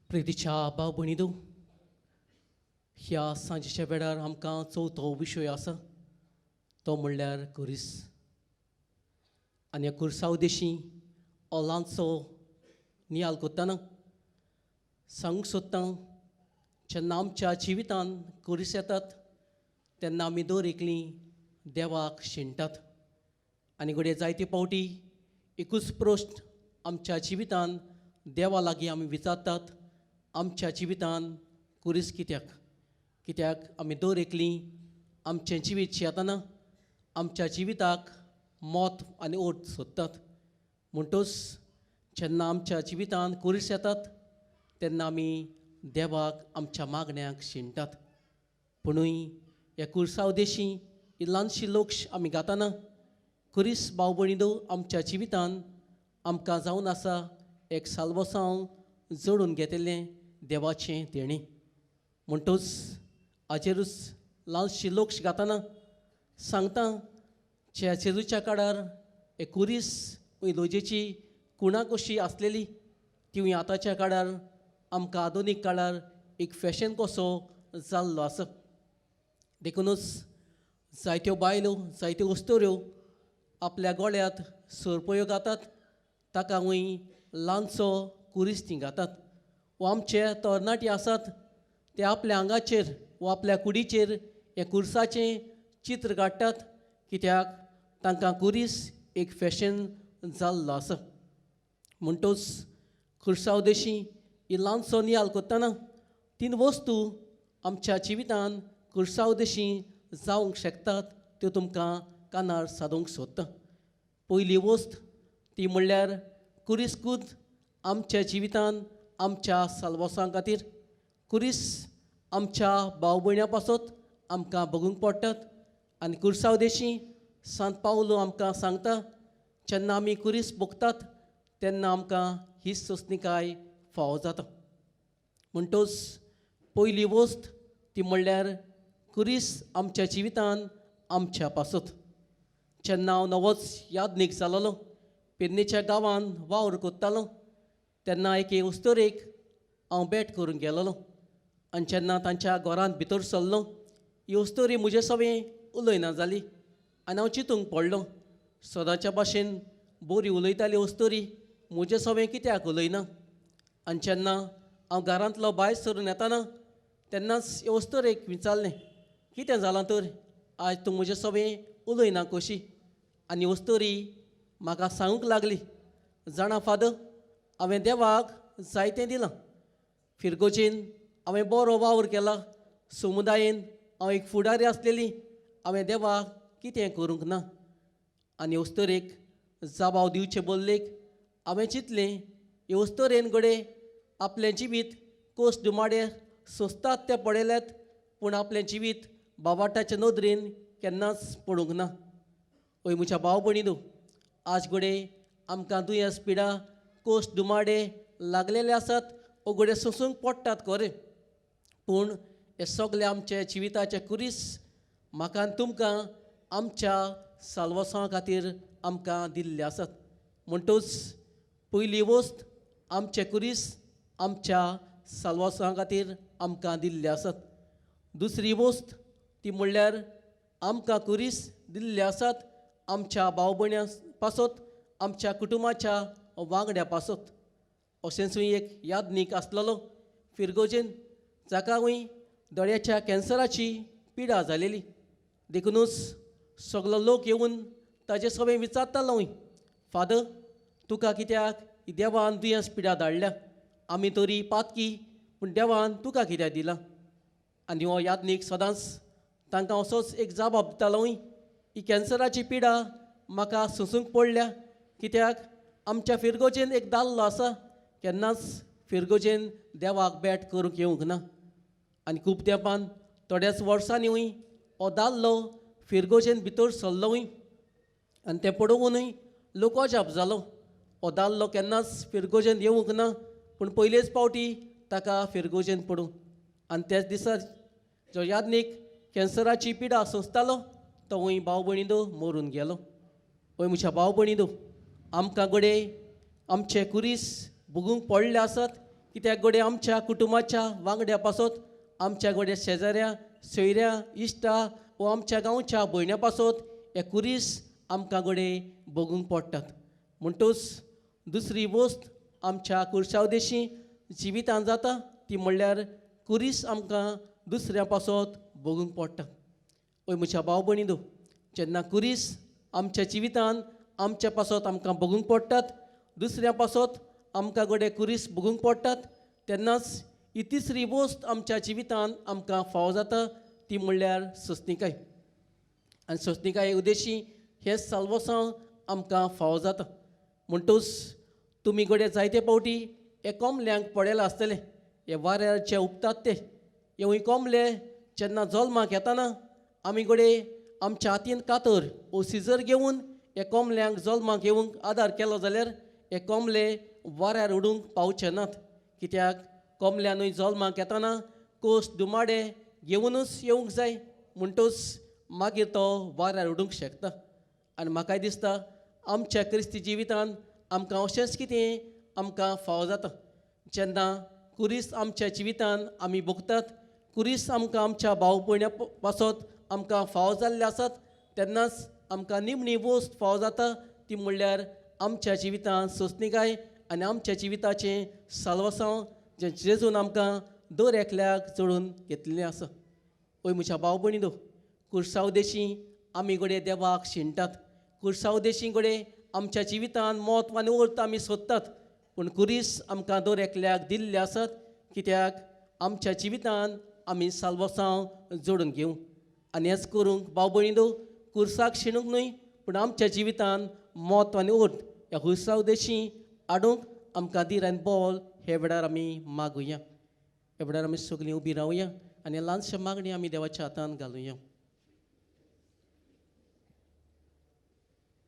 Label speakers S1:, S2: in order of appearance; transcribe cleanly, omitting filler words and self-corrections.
S1: प्रितीच्या भाव भयणीनो, ह्या सांजेच्या वेळार आमकां चवथो विशय आसा तो म्हणल्यार कुरीस. आनी ह्या कुर्सा उद्देशी हो ल्हानसो नियाळ कोत्ताना सांगूंक सोदतां, जेन्ना आमच्या जिवितांत कुरीस येतात तेन्ना आमी दर एकलीं देवाक शेणटात. आनी घडये जायते फावटी एकूच प्रश्न आमच्या जिवितांत देवा लागीं आमी विचारतात, आमच्या जिवितांत कुरीस कित्याक? कित्याक आमी दर एकलीं आमचें जिवीत जियेतना आमच्या जिविताक मोत आनी ओट सोदतात. म्हणटच जेन्ना आमच्या जिवितांत कुरीस येतात तेन्ना आमी देवाक आमच्या मागण्यांक शेणटात. पुणूय ह्या कुर्सा उद्देशी ही ल्हानशी लोक्ष आमी गाताना कुरीस भाव भयणीनो, आमच्या जिवितांत आमकां जावन आसा एक साल्वसांव जोडून घेतिल्लें देवाचें देणें. म्हणटच हाजेरूच ल्हानशी लोक्ष गाताना सांगता, जे जेजूच्या काळार एक कुरीस लोजेची कुणां कशी आसलेली ती आतांच्या काळार आमकां आधुनीक काळार एक फॅशन कसो जाल्लो आसा. देखूनच जायत्यो बायलो जायत्यो वस्तुऱ्यो आपल्या गोळ्यांत सरपयो घातात, ताका वय ल्हानसो कुरीस ती घातात. वा आमचे तरणाटी आसात ते आपल्या आंगाचेर वा आपल्या कुडीचेर हे कुर्साचें चित्र काडटात, कित्याक तांकां कुरीस एक फॅशन जाल्लो आसा. म्हणटच कुर्सा उद्देशी ही ल्हानसो नियाळ कोत्ताना 3 वस्तू आमच्या जिवितांत कुर्सा उद्देशी जावंक शकतात त्यो तुमकां कानार सादूंक सोदता. पयली वस्त ती म्हणल्यार कुरीस खूद आमच्या जिवितांत आमच्या साल्वासा खातीर. कुरीस आमच्या भाव भयण्यां पासत आमकां बगूंक पडटात. आनी कुर्सा उद्देशी सांत पावलो आमकां सांगता, जेन्ना आमी कुरीस भोगतात तेन्ना आमकां ही सोंसणीकाय फावो जाता. म्हणटच पयली वस्त ती म्हणल्यार कुरीस आमच्या जिवितांत आमच्या पासत. जेन्ना हांव नवोच यादनीक जालोलो, पेडणेच्या गांवांत वावर कोत्तालो, तेन्ना एके उस्तोरेक हांव भेट करूंक गेलोलो. आनी जेन्ना तांच्या घरांत भितर सरलो, ही उस्तोरी म्हजे सवें उलयना जाली. आनी हांव चिंतूंक पडलो, सदांच्या भाशेन बरी उलयताली उस्तोरी म्हजें सवें कित्याक उलयना? आनी जेन्ना हांव घरांतलो भायर सरून येताना तेन्नाच हे उस्तोरेक विचारलें, कितें जालां तर? आज तूं म्हजें सवें उलयना कशी? आनी उस्तोरी म्हाका सांगूंक लागली, जाणा फादर, हांवें देवाक जायतें दिलां. फिरगोजेन हांवें बरो वावर केला. समुदायेन हांव एक फुडारी आसलेली. हांवें देवाक कितें करूंक ना? आनी उस्तोरेक जबाब दिवचे बदलेक हांवें चिंतलें, हे उस्तोरेन घडये आपलें जिवीत कोस दुमाडे सोंसतात तें पळयल्यात, पूण आपलें जिवीत बाबाटाच्या नदरेन केन्नाच पळोवंक ना. हय म्हज्या भाव भयणीनो, आज घडये आमकां दुयेंस पिडा कोस दुमाडे लागलेले आसात, हो घडये सोंसूंक पडटात खरें, पूण हे सगळे आमचे जिविताचे कुरीस म्हाका आनी तुमकां आमच्या साल्वसा खातीर आमकां दिल्ले आसात. म्हणटच पयली वस्त आमचे कुरीस आमच्या साल्वसा खातीर आमकां दिल्ले आसात. दुसरी वस्त ती म्हणल्यार आमकां कुरीस दिल्ले आसात आमच्या भाव भयण्यां पासत, आमच्या कुटुंबाच्या वांगड्या पासत. अशेंच एक यादनीक आसलेलो फिरगोजेन, जाका वय दोळ्याच्या कॅन्सराची पिडा जालेली. देखूनच सगलो लोक येवन ताजे सवें विचारतालो, फादर, तुका कित्याक देवान दुयेंस पिडा धाडल्या? आमी तरी पातकी, पूण देवान तुका कित्याक दिला? आनी हो यादनीक सदांच तांकां असोच एक जबाब दितालो, ही कॅन्सराची पिडा म्हाका सोंसूंक पडल्या, कित्याक आमच्या फिरगोजेन एक दादलो आसा, केन्नाच फिरगोजेन देवाक भेट करूंक येवंक ना. आनी खूब तेंपान थोड्याच वर्सांनी हो दादलो फिरगोजेन भितर सरलो आनी तें पळोवनूय लोक अजाप जालो. हो दादलो केन्नाच फिरगोजेन येवंक ना, पूण पयलेच फावटी ताका फिरगोजेन पडूं. आनी त्याच दिसा जो यादनीक कॅन्सराची पिडा सोंसतालो तो भाव भयणीनो मरून गेलो. हय म्हज्या भाव भयणीनो, आमकां घडये आमचे कुरीस भोगूंक पडले आसात, कित्याक गोडे आमच्या कुटुंबाच्या वांगड्या पासत आमच्या गोडे शेजाऱ्या सोयऱ्या इश्टा व आमच्या गांवच्या भयण्या पासत हे कुरीस आमकां गोडे बगूंक पडटात. म्हणटूच दुसरी वस्त आमच्या कुर्सावदेशी जिवितांत जाता ती म्हणल्यार कुरीस आमकां दुसऱ्या पासत बगूंक पडटा. पळय म्हज्या भाव भयणीनो, जेन्ना कुरीस आमच्या जिवितांत आमच्या पासत आमकां बगूंक पडटात, दुसऱ्या पासत आमकां गोडे कुरीस बगूंक पडटात, तेन्नाच ही तिसरी वस्त आमच्या जिवितांत आमकां फावो जाता ती म्हणल्यार सोंसणीकाय. आनी सोंसणीकाये उद्देशी हे साल्वसांव आमकां फावो जाता. म्हणटूच तुमी गोडे जायते फावटी हे कोंबल्यांक पळयलां आसतलें, हे वाऱ्यार जे उपतात ते हे कोंबले जेन्ना जल्माक येताना आमी गोडे आमच्या हातीन कातर वो सिजर घेवन हे कोंबल्यांक जल्माक येवंक आदार केलो जाल्यार हे कोंबले वाऱ्यार उडूंक पावचे नात. कित्याक कोंबल्यांनूय जल्माक येताना कोस दुमाडे घेवनूच येवंक जाय, म्हणटूच मागीर तो वाऱ्यार उडूंक शकता. आनी म्हाकाय दिसता आमच्या क्रिस्ती जिवितांत आमकां अशेंच कितें आमकां फावो जाता. जेन्ना कुरीस आमच्या जिवितांत आमी भोगतात, कुरीस आमकां आमच्या भाव भयण्या पासत आमकां फावो जाल्ले आसात, तेन्नाच आमकां निमणी वस्त फावो जाता ती म्हणल्यार आमच्या जिवितांत सोंसणीकाय आनी आमच्या जिविताचें साल्वसांव जें जेजून आमकां दर एकल्याक जोडून घेतलेलें आसा. पळय म्हज्या भाव भयणीनो, कुर्सावदेशी आमी गोडे देवाक शिणटात, कुर्सावदेशी गोडे आमच्या जिवितांत मोत आनी अर्थ आमी सोदतात, पूण कुरीस आमकां दर एकल्याक दिल्ले आसात कित्याक आमच्या जिवितांत आमी साल्वसांव जोडून घेवंक. आनी हेंच करूंक भाव भयणीनो, कुर्साक शिणूंक न्हय पूण आमच्या जिवितांत मोत आनी अर्थ ह्या कुर्सावदेशी हाडूंक आमकां धीर आनी बोल हे वेळार आमी मागुया. हे वेळार आमी सगळीं उबी रावया आनी ल्हानशें मागणी आमी देवाच्या हातांत घालुया.